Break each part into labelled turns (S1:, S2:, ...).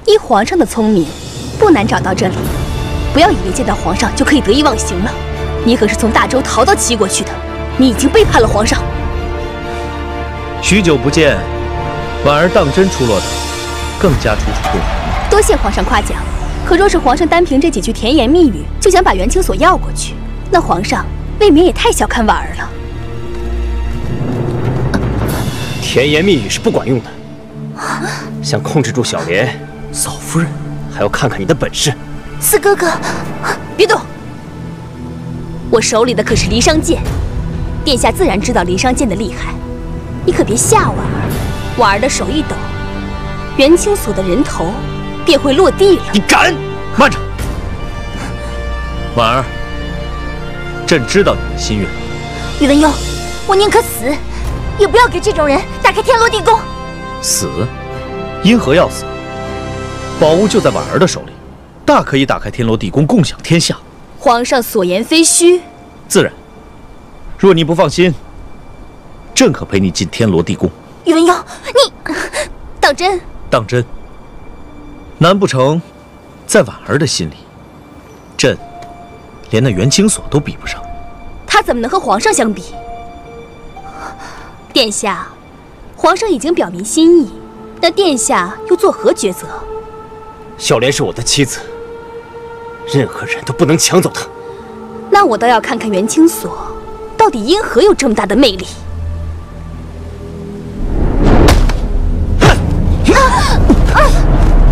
S1: 依皇上的聪明，不难找到这里。不要以为见到皇上就可以得意忘形了。你可是从大周逃到齐国去的，你已经背叛了皇上。
S2: 许久不见，婉儿当真出落得更加楚楚动人。
S1: 多谢皇上夸奖。可若是皇上单凭这几句甜言蜜语就想把元清所要过去，那皇上未免也太小看婉儿了。
S3: 甜言蜜语是不管用的，想控制住小莲，
S2: 嫂夫人，
S3: 还要看看你的本事。
S1: 四哥哥，别动！我手里的可是离殇剑，殿下自然知道离殇剑的厉害，你可别吓婉儿。婉儿的手一抖，元清所的人头便会落地了。
S3: 你敢？
S2: 慢着，婉儿，朕知道你的心愿。
S1: 宇文邕，我宁可死，也不要给这种人打开天罗地宫。
S2: 死？因何要死？宝物就在婉儿的手里，大可以打开天罗地宫，共享天下。
S1: 皇上所言非虚。
S2: 自然。若你不放心，朕可陪你进天罗地宫。
S1: 宇文邕，你当真？
S2: 当真。难不成，在婉儿的心里，朕连那元清所都比不上？
S1: 他怎么能和皇上相比？殿下，皇上已经表明心意，那殿下又作何抉择？
S3: 小莲是我的妻子，任何人都不能抢走她。
S1: 那我倒要看看元清所到底因何有这么大的魅力。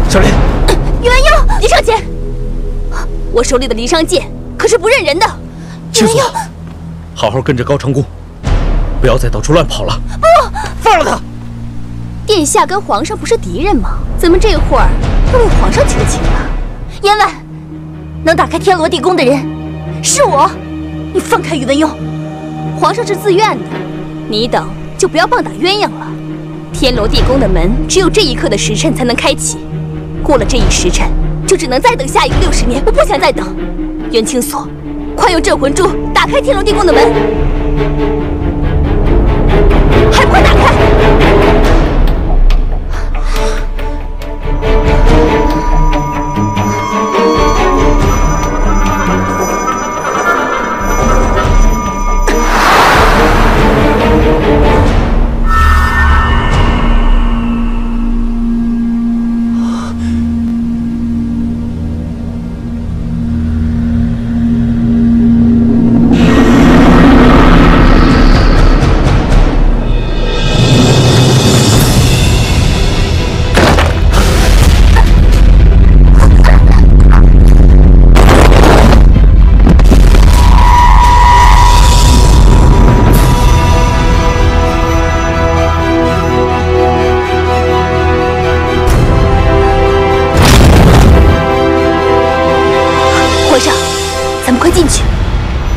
S3: 小莲，
S1: 宇文邕，你上前！我手里的离殇剑可是不认人的。
S2: 清所，好好跟着高长恭，不要再到处乱跑了。
S1: 不，
S3: 放了他！
S1: 殿下跟皇上不是敌人吗？怎么这会儿又为皇上求情了？言婉，能打开天罗地宫的人是我，你放开宇文邕。皇上是自愿的，你等就不要棒打鸳鸯了。天罗地宫的门只有这一刻的时辰才能开启。过了这一时辰，就只能再等下一个60年。我不想再等。元清所，快用镇魂珠打开天罗地宫的门，还不快打开！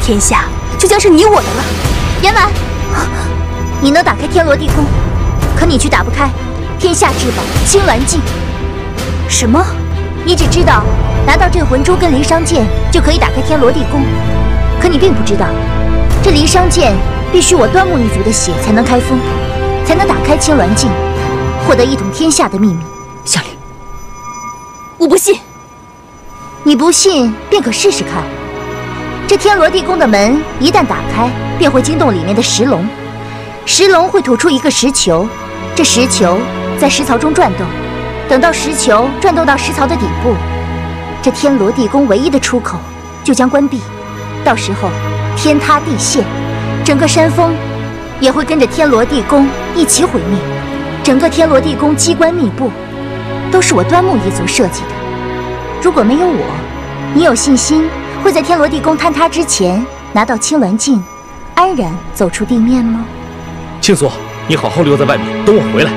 S1: 天下就将是你我的了。言婉，你能打开天罗地宫，可你却打不开天下至宝青鸾镜。什么？你只知道拿到镇魂珠跟离殇剑就可以打开天罗地宫，可你并不知道，这离殇剑必须我端木一族的血才能开封，才能打开青鸾镜，获得一统天下的秘密。小莲，我不信。你不信，便可试试看。这天罗地宫的门一旦打开，便会惊动里面的石龙，石龙会吐出一个石球，这石球在石槽中转动，等到石球转动到石槽的底部，这天罗地宫唯一的出口就将关闭。到时候天塌地陷，整个山峰也会跟着天罗地宫一起毁灭。整个天罗地宫机关密布，都是我端木一族设计的。如果没有我，你有信心会在天罗地宫坍塌之前拿到青鸾镜，安然走出地面吗？
S2: 青所，你好好留在外面，等我回来。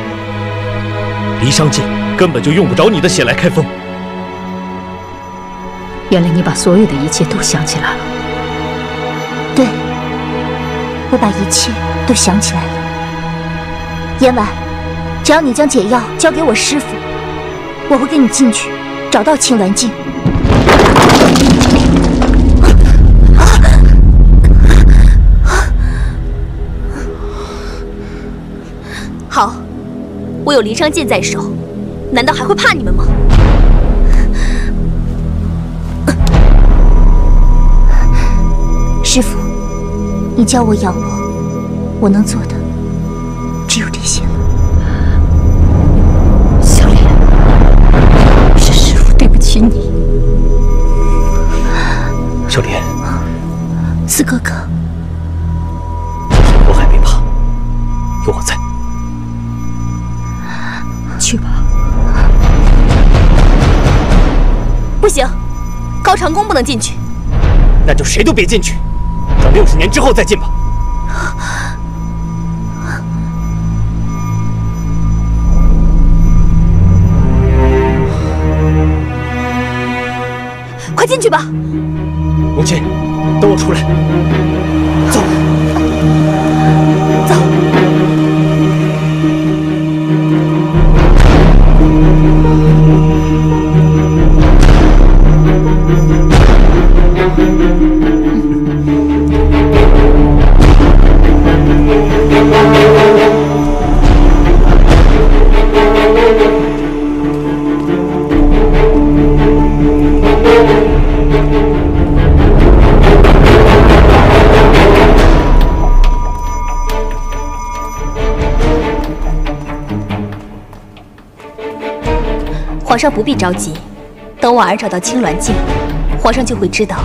S2: 离殇剑根本就用不着你的血来开封。
S4: 原来你把所有的一切都想起来了。
S1: 对，我把一切都想起来了。言婉，只要你将解药交给我师父，我会跟你进去找到青鸾镜。好，我有离殇剑在手，难道还会怕你们吗？你教我养我，我能做的只有这些了。
S4: 小莲，是师父对不起你。
S3: 小莲，
S1: 四哥哥，
S3: 我还没怕，有我在。
S4: 去吧。
S1: 不行，高长恭不能进去。
S3: 那就谁都别进去，等60年之后再进吧。
S1: 快进去吧。
S3: 母亲，等我出来。走。
S1: 走。皇上不必着急，等婉儿找到青鸾镜，皇上就会知道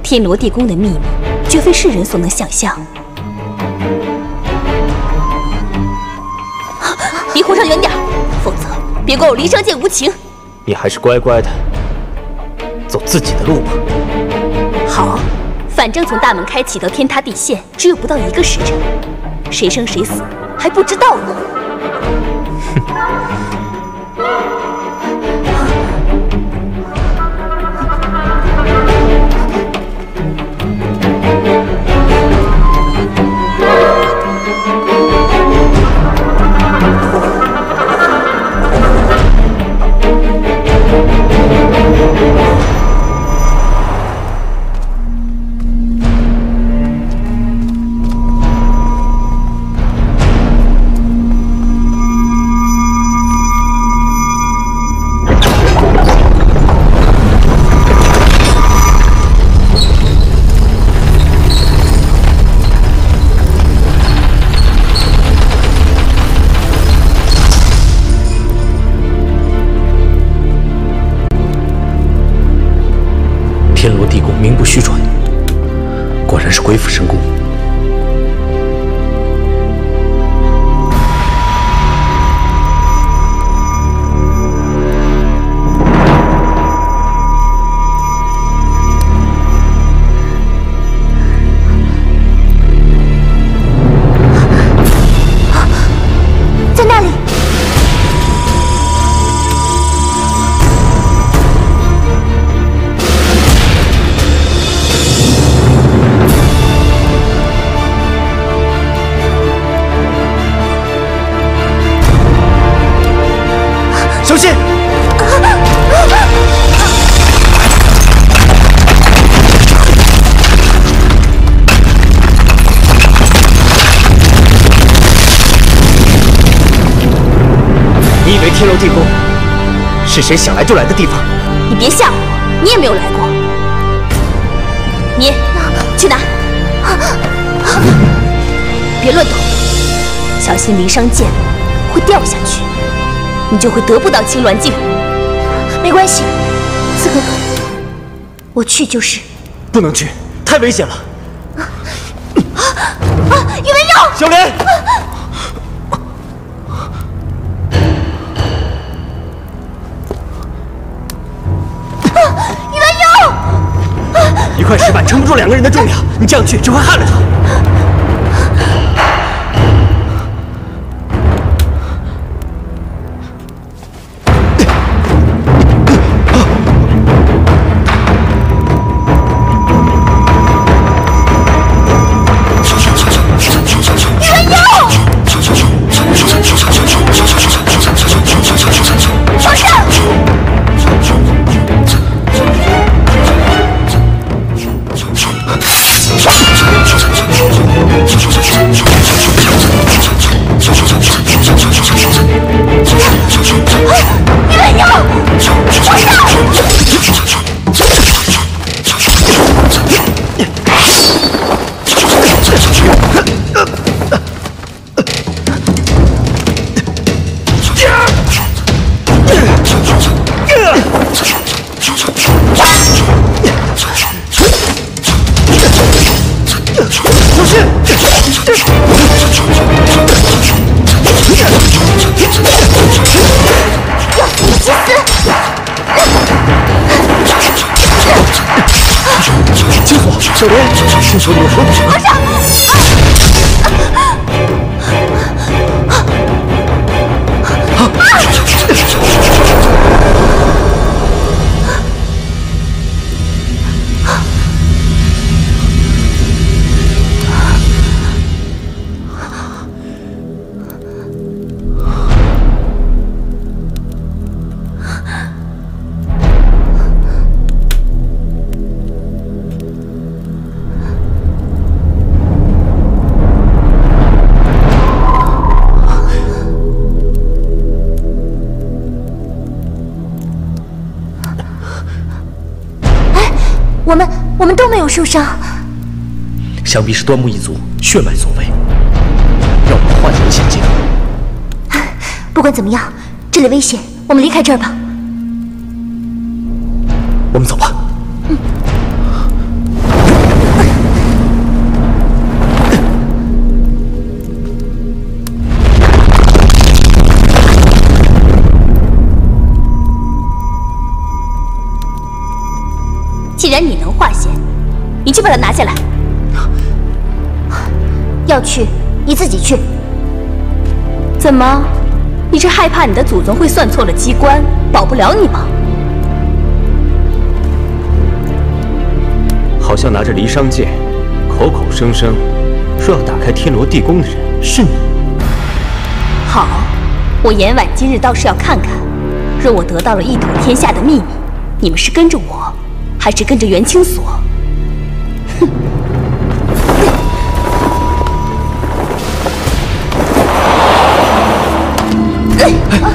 S1: 天罗地宫的秘密，绝非世人所能想象。离皇上远点，否则别怪我离殇剑无情。
S3: 你还是乖乖的走自己的路吧。
S1: 好，反正从大门开启到天塌地陷，只有不到1个时辰，谁生谁死还不知道呢。
S2: 天罗地宫名不虚传，果然是鬼斧神工。
S1: 在那里。
S2: 小心！
S3: 你以为天罗地宫是谁想来就来的地方？
S1: 你别吓我，你也没有来过。你去哪？别乱动，小心离殇剑会掉下去，你就会得不到青鸾镜。没关系，四哥哥，我去就是。
S3: 不能去，太危险了。
S1: 宇文佑，
S3: 小莲。一块石板撑不住2个人的重量，你这样去只会害了他。
S1: 要死你祭司！
S2: 金锁，小莲，听说你有何苦？
S1: 皇上！我们都没有受伤，
S2: 想必是端木一族血脉所为，让我们化解险境。
S1: 不管怎么样，这里危险，我们离开这儿吧。
S2: 我们走吧。
S1: 既然你能化险，你就把它拿下来。要去，你自己去。怎么，你是害怕你的祖宗会算错了机关，保不了你吗？
S3: 好像拿着离殇剑，口口声声说要打开天罗地宫的人是你。
S1: 好，我严婉今日倒是要看看，若我得到了一统天下的秘密，你们是跟着我，还是跟着袁清锁？哼！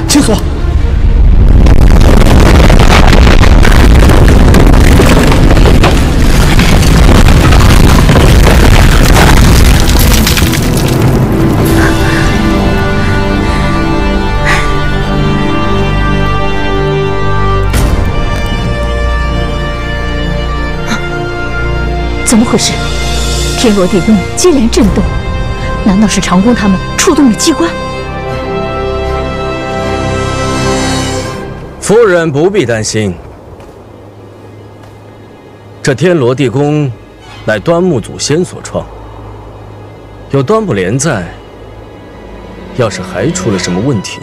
S2: 清锁，
S4: 怎么回事？天罗地宫接连震动，难道是长工他们触动了机关？
S5: 夫人不必担心，这天罗地宫乃端木祖先所创，有端木莲在，要是还出了什么问题，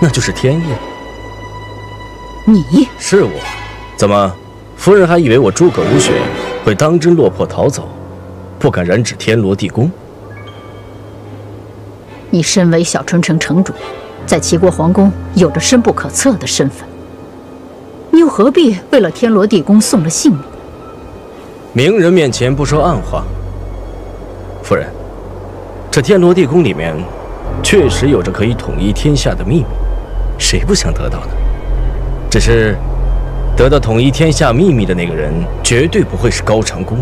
S5: 那就是天意。
S4: 你
S5: 是我？怎么，夫人还以为我诸葛无雪会当真落魄逃走，不敢染指天罗地宫？
S4: 你身为小春城城主，在齐国皇宫有着深不可测的身份，你又何必为了天罗地宫送了性命？
S5: 明人面前不说暗话。夫人，这天罗地宫里面确实有着可以统一天下的秘密，谁不想得到呢？只是得到统一天下秘密的那个人，绝对不会是高长恭。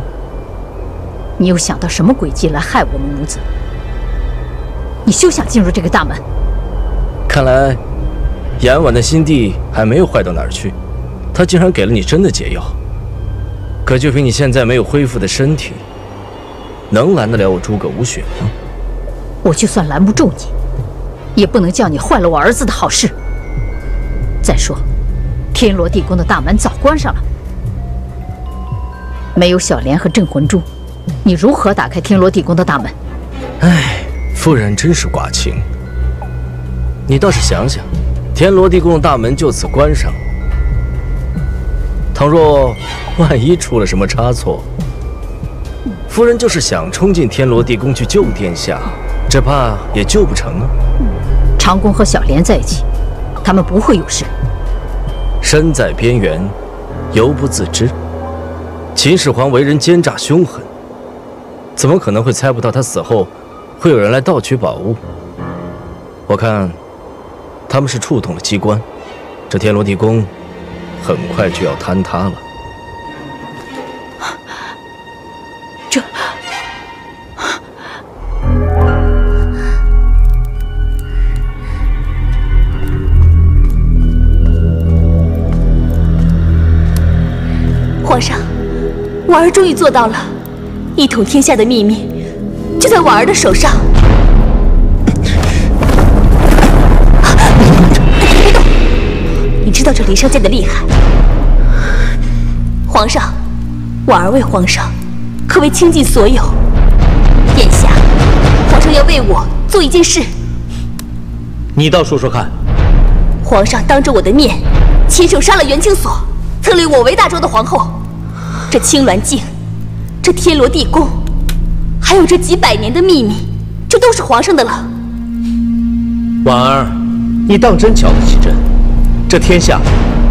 S4: 你又想到什么诡计来害我们母子？你休想进入这个大门！
S5: 看来，严婉的心地还没有坏到哪儿去，他竟然给了你真的解药。可就凭你现在没有恢复的身体，能拦得了我诸葛无雪吗？
S4: 我就算拦不住你，也不能叫你坏了我儿子的好事。再说，天罗地宫的大门早关上了，没有小莲和镇魂珠，你如何打开天罗地宫的大门？
S5: 唉，夫人真是寡情。你倒是想想，天罗地宫的大门就此关上，倘若万一出了什么差错，夫人就是想冲进天罗地宫去救殿下，只怕也救不成啊。
S4: 长恭和小莲在一起，他们不会有事。
S5: 身在边缘，犹不自知。秦始皇为人奸诈凶狠，怎么可能会猜不到他死后会有人来盗取宝物？我看他们是触动了机关，这天罗地宫很快就要坍塌了。
S4: 这……
S1: 皇上，我儿终于做到了，一统天下的秘密就在婉儿的手上。别动！你知道这离殇剑的厉害。皇上，婉儿为皇上可谓倾尽所有。眼下，皇上要为我做一件事。
S2: 你倒说说看。
S1: 皇上当着我的面，亲手杀了元清所，册立我为大周的皇后。这青鸾镜，这天罗地宫，还有这几百年的秘密，这都是皇上的了。
S2: 婉儿，你当真瞧得起朕？这天下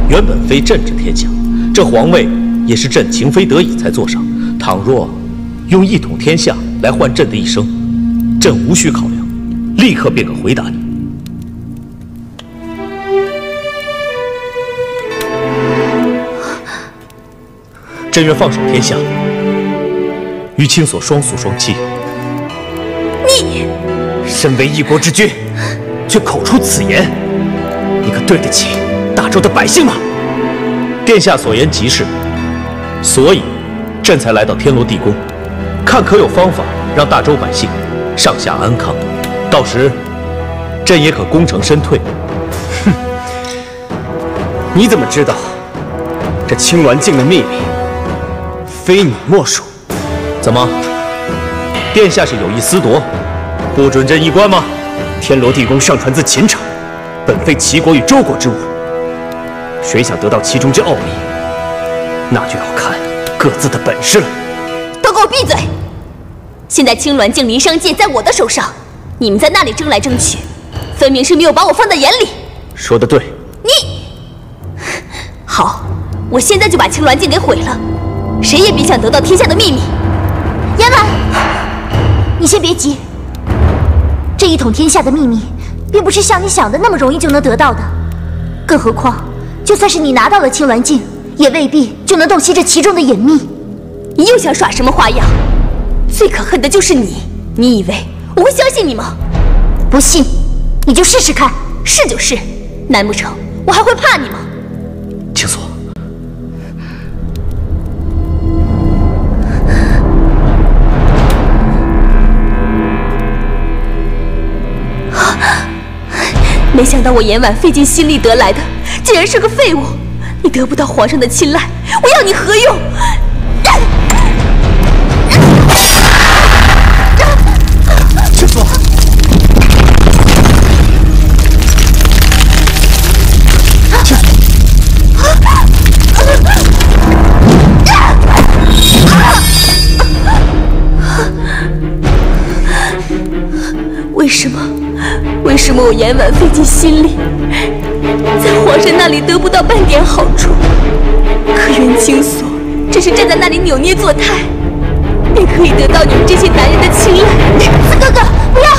S2: 原本非朕治天下，这皇位也是朕情非得已才坐上。倘若用一统天下来换朕的一生，朕无需考量，立刻便可回答你。朕愿放手天下，与清所双宿双栖。
S1: 你
S3: 身为一国之君，却口出此言，你可对得起大周的百姓吗？
S2: 殿下所言极是，所以朕才来到天罗地宫，看可有方法让大周百姓上下安康。到时，朕也可功成身退。
S3: 哼，你怎么知道这青鸾镜的秘密非你莫属？
S2: 怎么，殿下是有意私夺，不准朕一观吗？
S3: 天罗地宫上传自秦朝，本非齐国与周国之物，谁想得到其中之奥秘，那就要看各自的本事了。
S1: 都给我闭嘴！现在青鸾镜离殇剑在我的手上，你们在那里争来争去，分明是没有把我放在眼里。
S3: 说得对。
S1: 你好，我现在就把青鸾镜给毁了，谁也别想得到天下的秘密。
S6: 言婉，你先别急，这一统天下的秘密，并不是像你想的那么容易就能得到的。更何况，就算是你拿到了青鸾镜，也未必就能洞悉这其中的隐秘。
S1: 你又想耍什么花样？最可恨的就是你，你以为我会相信你吗？
S6: 不信，你就试试看。
S1: 是就是，难不成我还会怕你吗？
S2: 清所，
S1: 没想到我严婉费尽心力得来的，竟然是个废物！你得不到皇上的青睐，我要你何用？
S3: 清所，
S1: 为什么我严婉费尽心力，在皇上那里得不到半点好处？可元清所只是站在那里扭捏作态，便可以得到你们这些男人的青睐。
S6: 四哥哥，不要！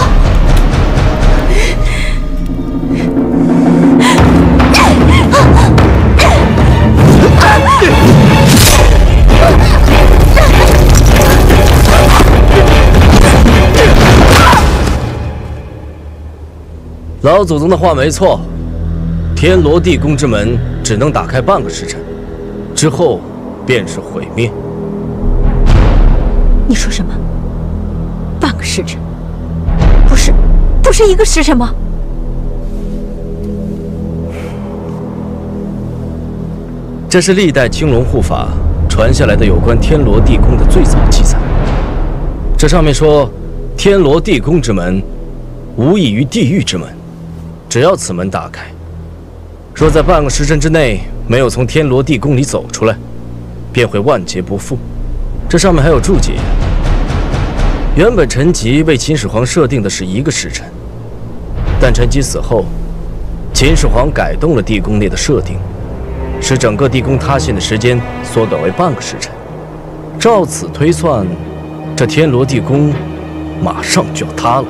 S5: 老祖宗的话没错，天罗地宫之门只能打开半个时辰，之后便是毁灭。
S4: 你说什么？半个时辰？不是一个时辰吗？
S5: 这是历代青龙护法传下来的有关天罗地宫的最早记载。这上面说，天罗地宫之门，无异于地狱之门。只要此门打开，若在半个时辰之内没有从天罗地宫里走出来，便会万劫不复。这上面还有注解：原本陈吉为秦始皇设定的是1个时辰，但陈吉死后，秦始皇改动了地宫内的设定，使整个地宫塌陷的时间缩短为半个时辰。照此推算，这天罗地宫马上就要塌了。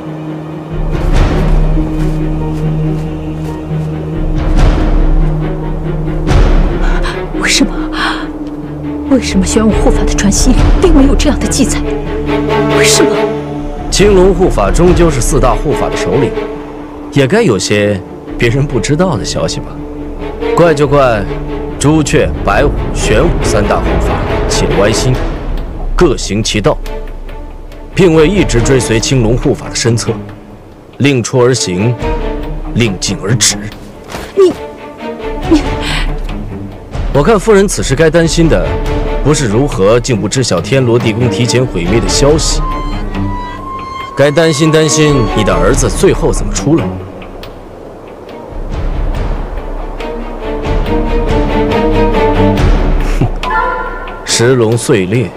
S4: 为什么玄武护法的传习里并没有这样的记载？为什么？
S5: 青龙护法终究是4大护法的首领，也该有些别人不知道的消息吧？怪就怪朱雀、白虎、玄武3大护法起了歪心，各行其道。并未一直追随青龙护法的身侧，令出而行，令进而止。
S4: 你，
S5: 我看夫人此时该担心的，不是如何竟不知晓天罗地宫提前毁灭的消息，该担心你的儿子最后怎么出来。哼，石龙碎裂，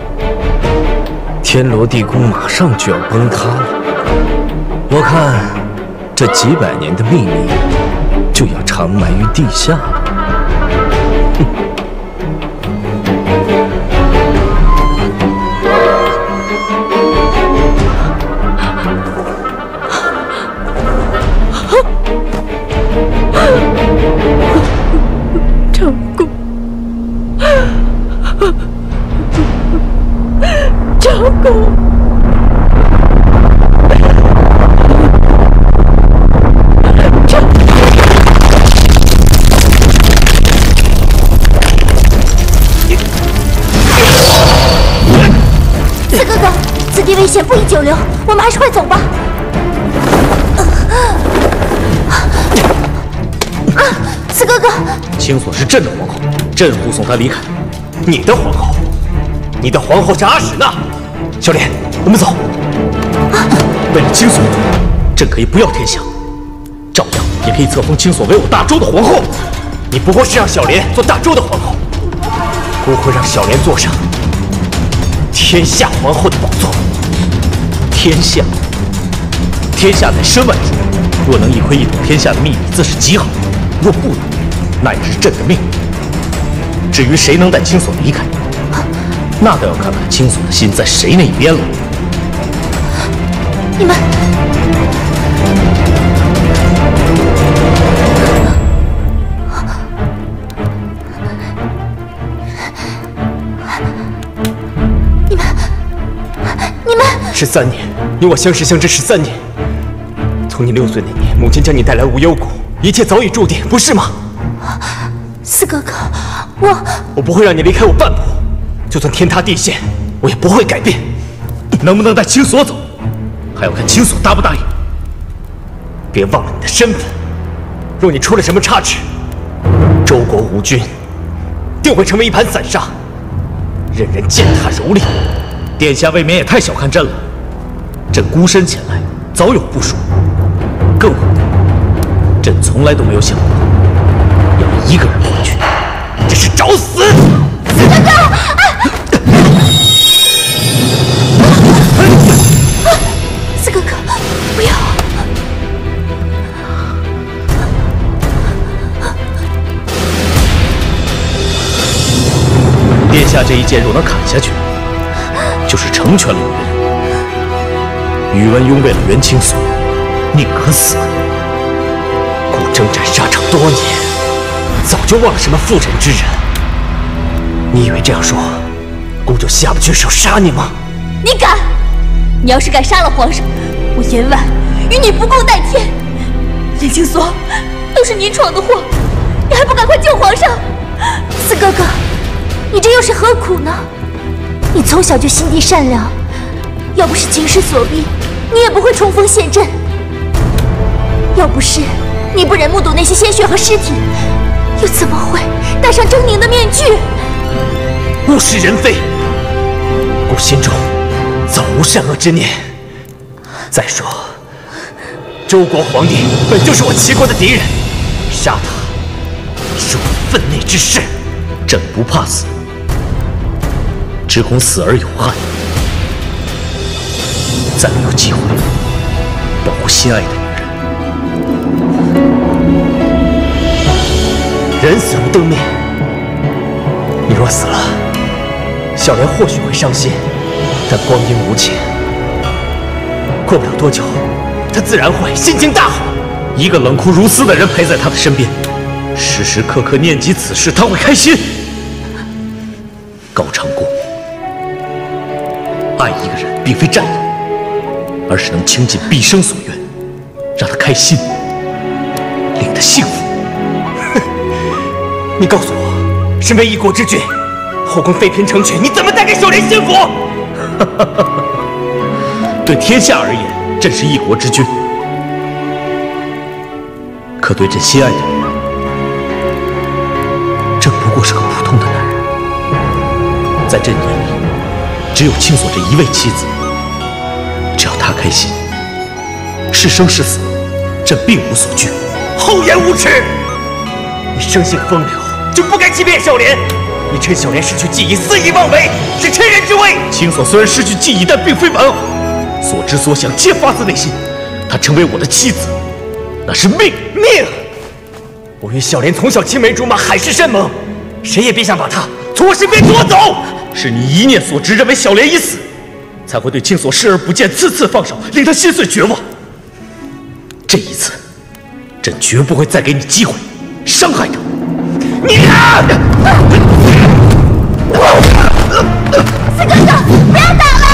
S5: 天罗地宫马上就要崩塌了。我看这几百年的秘密就要长埋于地下了。哼。
S4: 长公，长公。
S6: 四哥哥，此地危险，不宜久留，我们还是快走吧。四哥哥，
S2: 青锁是朕的皇后，朕护送她离开。
S3: 你的皇后？你的皇后是阿史那。小莲，我们走。
S2: 为了青锁，朕可以不要天下，照样也可以册封青锁为我大周的皇后。
S3: 你不过是让小莲做大周的皇后，不会让小莲坐上天下皇后的宝座。
S2: 天下乃身外之物，若能一窥一睹天下的秘密，自是极好；若不能，那也是朕的命。至于谁能带青锁离开，那倒要看看青锁的心在谁那一边了。
S6: 你们，你们
S3: 13年，你我相识相知13年。从你6岁那年，母亲将你带来无忧谷，一切早已注定，不是吗？
S6: 四哥哥，
S3: 我不会让你离开我半步，就算天塌地陷，我也不会改变。
S2: 能不能带青锁走，还要看青锁答不答应。
S3: 别忘了你的身份，若你出了什么差池，周国无君，定会成为一盘散沙，任人践踏蹂躏。
S2: 殿下未免也太小看朕了。朕孤身前来，早有部署。更何况，朕从来都没有想过要一个人回去，
S3: 这是找死！
S6: 四哥哥，四哥哥，不要！
S2: 殿下这一剑若能砍下去，就是成全了宇文邕为了袁青锁，宁可死。
S3: 故征战沙场多年，早就忘了什么妇人之仁。你以为这样说，公就下不去手杀你吗？
S6: 你敢！你要是敢杀了皇上，我严婉与你不共戴天。袁青锁，都是你闯的祸，你还不赶快救皇上！四哥哥，你这又是何苦呢？你从小就心地善良，要不是情势所逼，你也不会冲锋陷阵。要不是你不忍目睹那些鲜血和尸体，又怎么会戴上狰狞的面具？
S3: 物是人非，我心中早无善恶之念。再说，周国皇帝本就是我齐国的敌人，杀他是我分内之事。
S2: 朕不怕死，只恐死而有憾。再没有机会保护心爱的女人。
S3: 人死如灯灭，你若死了，小莲或许会伤心，但光阴无情，过不了多久，她自然会心情大好。
S2: 一个冷酷如斯的人陪在她的身边，时时刻刻念及此事，她会开心。高长恭，爱一个人并非占有，而是能倾尽毕生所愿，让他开心，令他幸福。
S3: 你告诉我，身为一国之君，后宫妃嫔成群，你怎么带给小莲幸福？
S2: 对天下而言，朕是一国之君。可对朕心爱的人，朕不过是个普通的男人。在朕眼里，只有青锁这一位妻子。只要她开心，是生是死，朕并无所惧。
S3: 厚颜无耻！你生性风流，就不该欺骗小莲。你趁小莲失去记忆，肆意妄为，是趁人之危。
S2: 青锁虽然失去记忆，但并非玩偶，所知所想皆发自内心。她成为我的妻子，那是命。
S3: 我与小莲从小青梅竹马，海誓山盟，谁也别想把她从我身边夺走。
S2: 是你一念所知，认为小莲已死，才会对青锁视而不见，次次放手，令她心碎绝望。这一次，朕绝不会再给你机会伤害她。
S3: 你啊！
S6: 四哥哥，不要打了！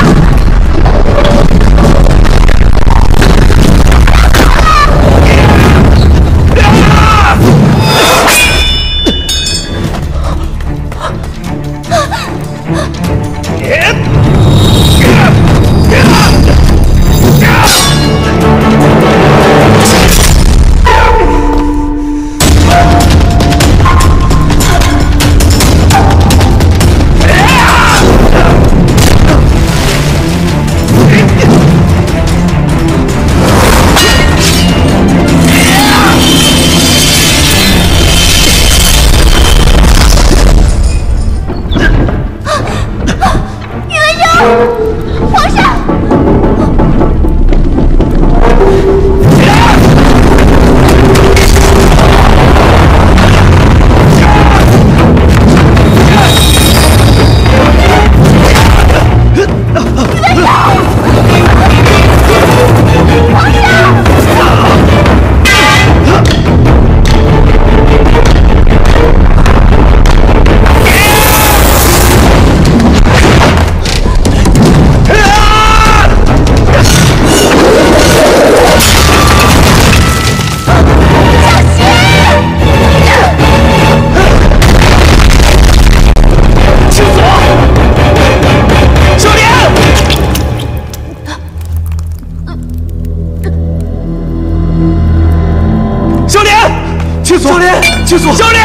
S2: 青锁，小莲，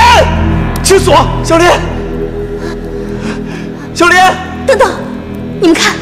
S2: 青锁，小莲，小莲，
S6: 等等，你们看，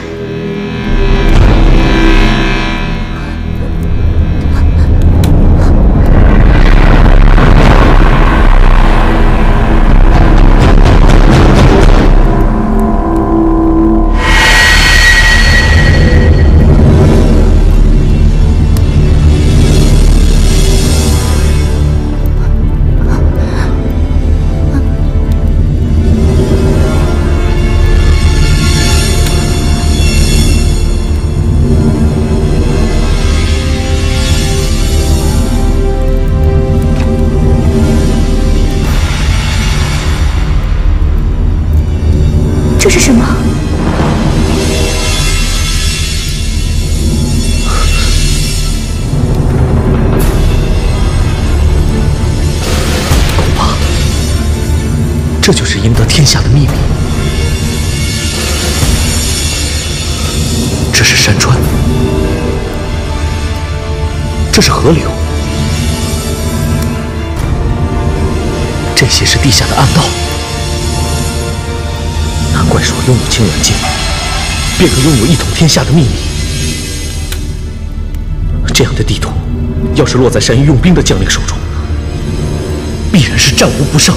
S6: 这是什么？
S2: 恐怕这就是赢得天下的秘密。这是山川，这是河流，这些是地下的暗道。难怪说拥有青鸾镜，便可拥有一统天下的秘密。这样的地图，要是落在善于用兵的将领手中，必然是战无不胜。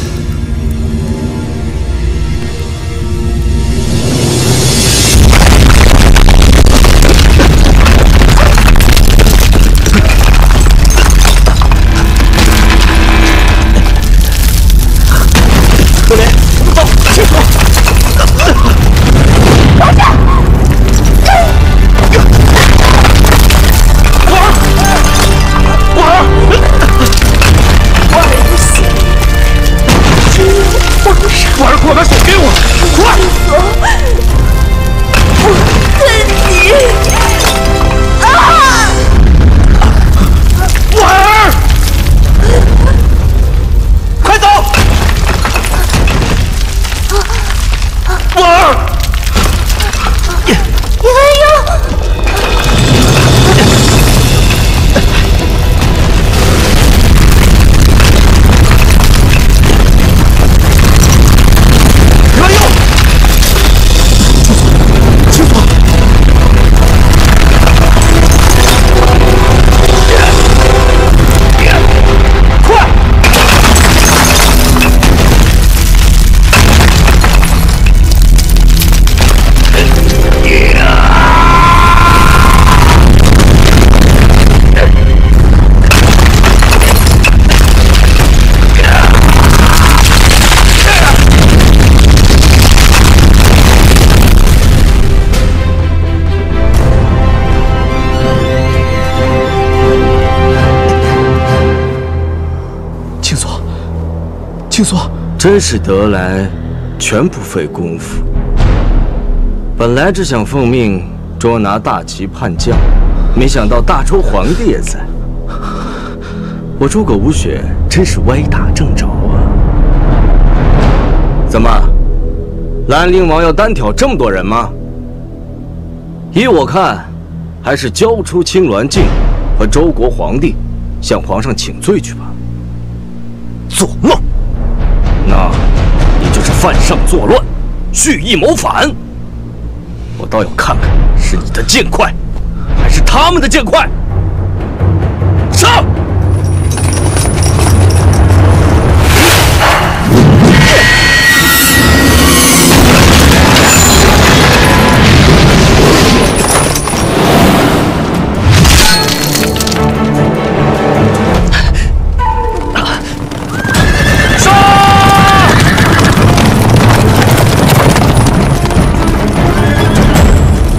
S2: 青锁，
S5: 真是得来全不费功夫。本来只想奉命捉拿大齐叛将，没想到大周皇帝也在。我诸葛无血真是歪打正着啊！怎么，兰陵王要单挑这么多人吗？依我看，还是交出青鸾镜和周国皇帝，向皇上请罪去吧。
S3: 做梦！
S5: 那你就是犯上作乱，蓄意谋反。我倒要看看是你的剑快，还是他们的剑快。上！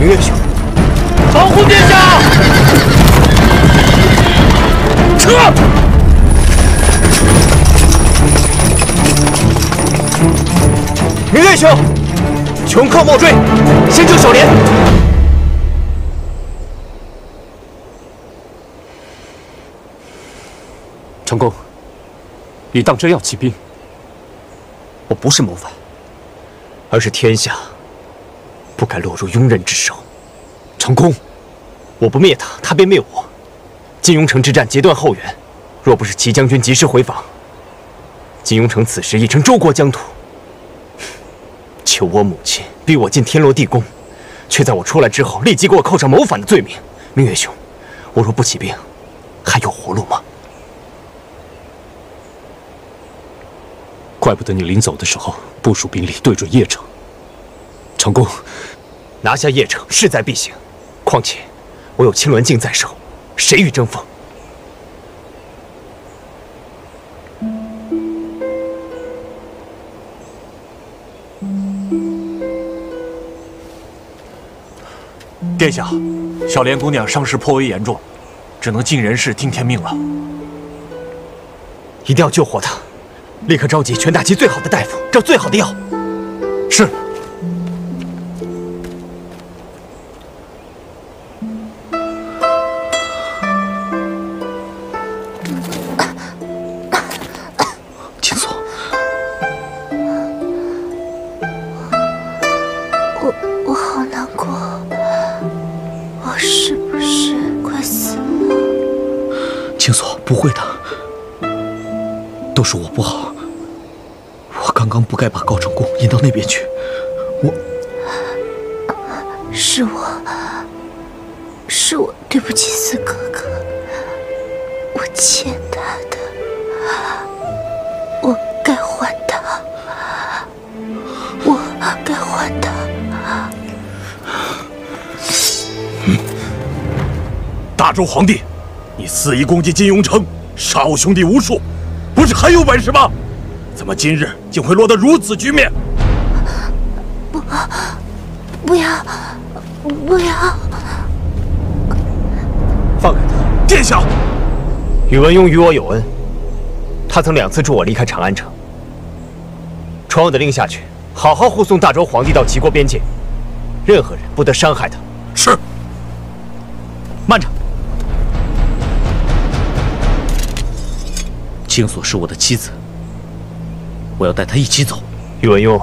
S3: 明月兄，保护殿下！撤！明月兄，穷寇冒坠，先救小莲。
S7: 成公，你当真要起兵？
S3: 我不是谋反，而是天下不该落入庸人之手。成功，我不灭他，他便灭我。金庸城之战截断后援，若不是齐将军及时回防，金庸城此时已成周国疆土。求我母亲逼我进天罗地宫，却在我出来之后立即给我扣上谋反的罪名。明月兄，我若不起兵，还有活路吗？
S7: 怪不得你临走的时候部署兵力对准邺城。成功，
S3: 拿下邺城势在必行。况且我有青鸾镜在手，谁与争锋？
S8: 殿下，小莲姑娘伤势颇为严重，只能尽人事听天命了。
S3: 一定要救活她，立刻召集全大齐最好的大夫，找最好的药。
S8: 是。
S6: 我好难过，我是不是快死了？
S2: 青锁，不会的，都是我不好，我刚刚不该把高成功引到那边去，
S6: 是我对不起四哥哥，我欠他的，我该还他，我该还他。
S8: 大周皇帝，你肆意攻击金庸城，杀我兄弟无数，不是很有本事吗？怎么今日竟会落得如此局面？
S6: 不要！
S3: 放开他！
S8: 殿下，
S3: 宇文邕与我有恩，他曾2次助我离开长安城。传我的令下去，好好护送大周皇帝到齐国边界，任何人不得伤害他。
S8: 是。
S3: 慢着。
S2: 青锁是我的妻子，我要带她一起走。
S3: 宇文邕，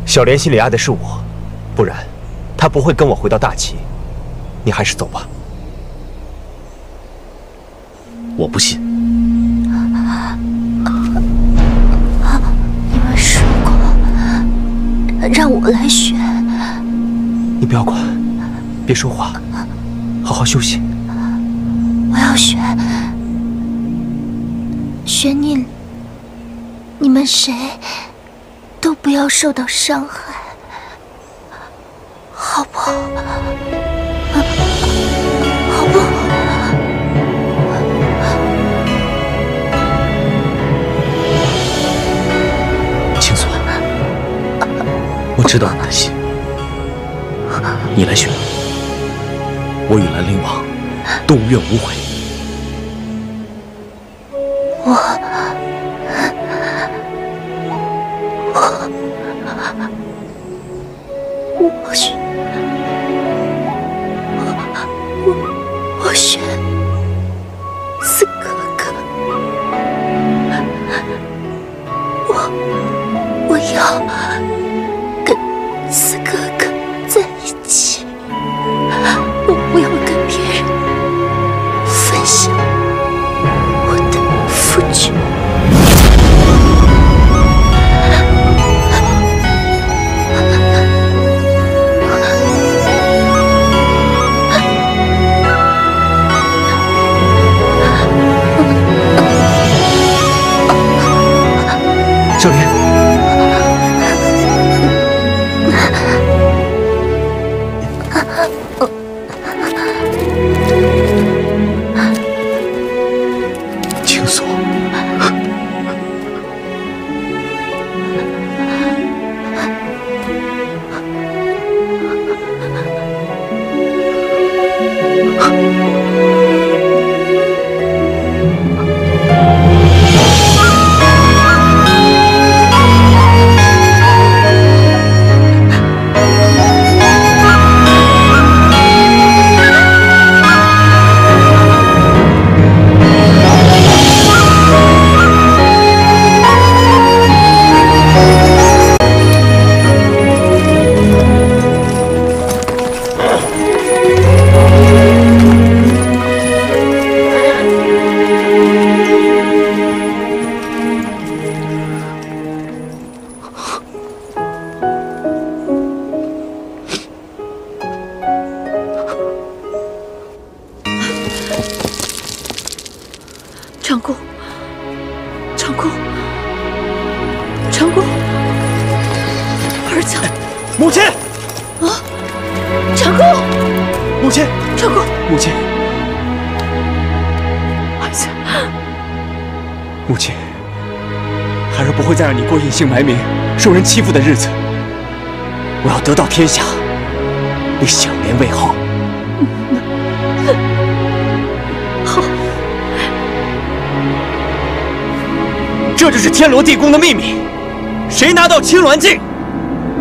S3: 小莲心里爱的是我，不然她不会跟我回到大齐。你还是走吧。
S2: 我不信。
S6: 你们说过让我来选，
S3: 你不要管，别说话，好好休息。
S6: 我要选你们谁都不要受到伤害，好不好？好不好？
S2: 青锁，我知道你的心，你来选，我与兰陵王都无怨无悔。
S6: 我我选四哥哥，我要跟四哥哥在一起，我不要跟别人分享我的夫君。
S3: 少莲，
S7: 青锁，
S4: 长公，长公，长公，儿子，
S3: 母亲，
S4: 啊，长公，
S3: 母亲，
S4: 长公，
S3: 母亲，儿子，母亲，孩儿不会再让你过隐姓埋名、受人欺负的日子。我要得到天下，以享廉为号。
S4: 好。
S3: 这就是天罗地宫的秘密，谁拿到青鸾镜，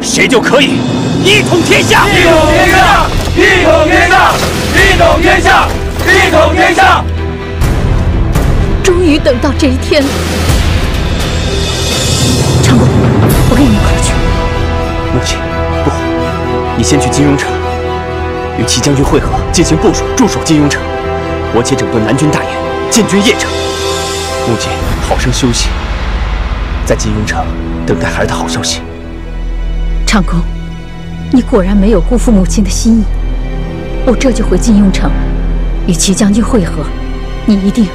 S3: 谁就可以一统天下。
S9: 一统天下，一统天下，一统天下，一统天下。
S4: 终于等到这一天了。长公，我跟你一块儿去。
S3: 母亲，不，你先去金庸城，与齐将军会合，进行部署，驻守金庸城。我且整顿南军大营，进军邺城。母亲，好生休息，在金庸城等待孩儿的好消息。
S4: 长公，你果然没有辜负母亲的心意。我这就回金庸城，与齐将军会合。你一定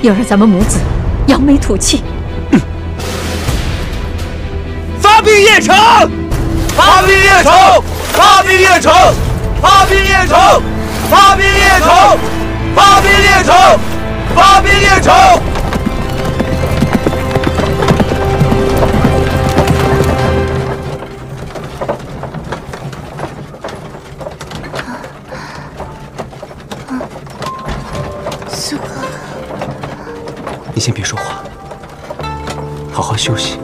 S4: 要让咱们母子扬眉吐气。
S3: 发兵邺城！
S9: 发兵邺城！发兵邺城！发兵邺城！发兵邺城！发兵邺城！发兵邺城！
S6: 四哥哥，
S3: 你先别说话，好好休息。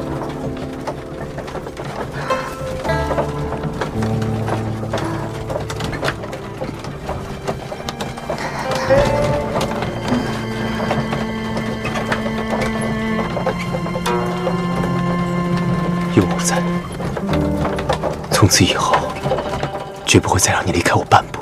S3: 有我在，从此以后，绝不会再让你离开我半步。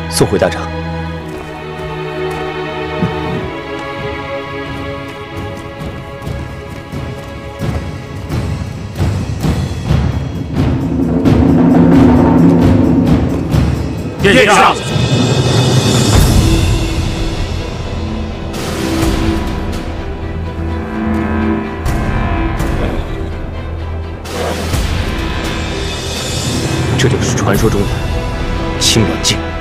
S3: 送回大帐。
S8: 殿下，
S2: 这就是传说中的青鸾镜。